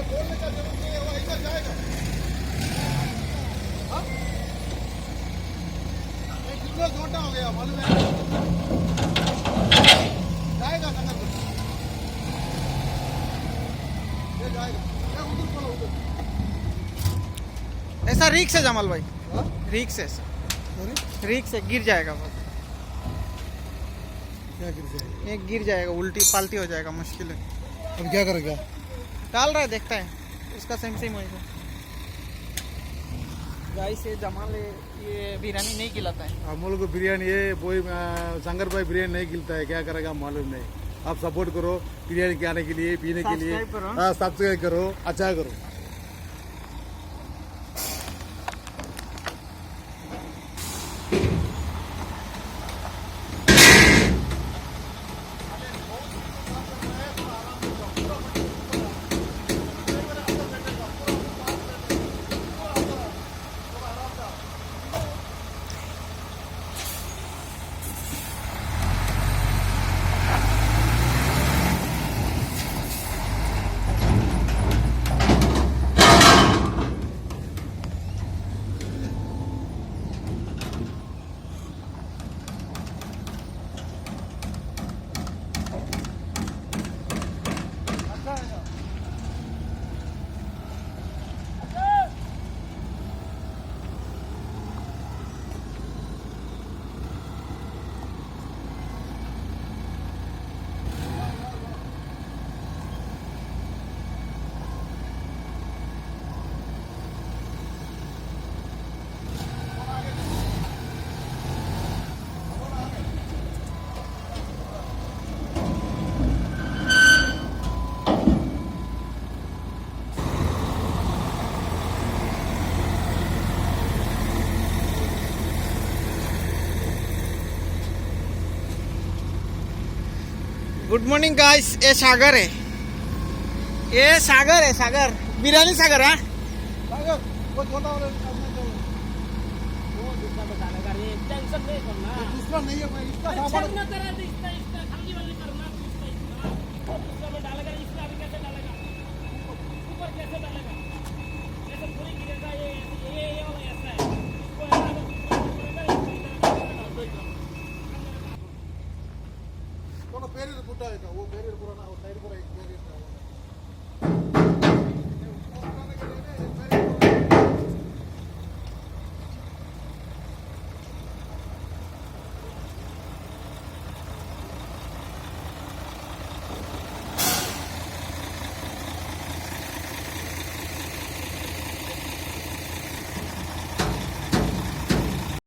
बोलने का जरूरत नहीं है, वो इधर जाएगा। हाँ? एक किलो छोटा हो गया मालूम है, जाएगा नगर में, ये जाएगा। ये उधर चलो, उधर। ऐसा रिक्स है जमाल भाई, हाँ? रिक्स है, सॉरी, रिक्स है, गिर जाएगा वो, क्या गिर जाएगा? ये गिर जाएगा, उल्टी पाल्टी हो जाएगा, मुश्किल है। अब क्या करेगा? डाल रहा है, देखता है उसका सेम होएगा। गाइस ये जमाल ये बिरयानी नहीं खिलाता है। हम लोग को बिरयानी ये वही शंकर भाई बिरयानी नहीं खिलता है, क्या करेगा मालूम नहीं। आप सपोर्ट करो बिरयानी खाने के लिए, पीने के लिए, सब्सक्राइब करो। हाँ सब्सक्राइब करो, अच्छा करो। गुड मॉर्निंग गाइस, ये सागर है, ये सागर है, सागर बिरयानी सागर है। सागर, वो छोटा वाला सामने चलो। वो दूसरा बताने का, ये टेंशन नहीं करना। दूसरा नहीं है, मैं इसका सामान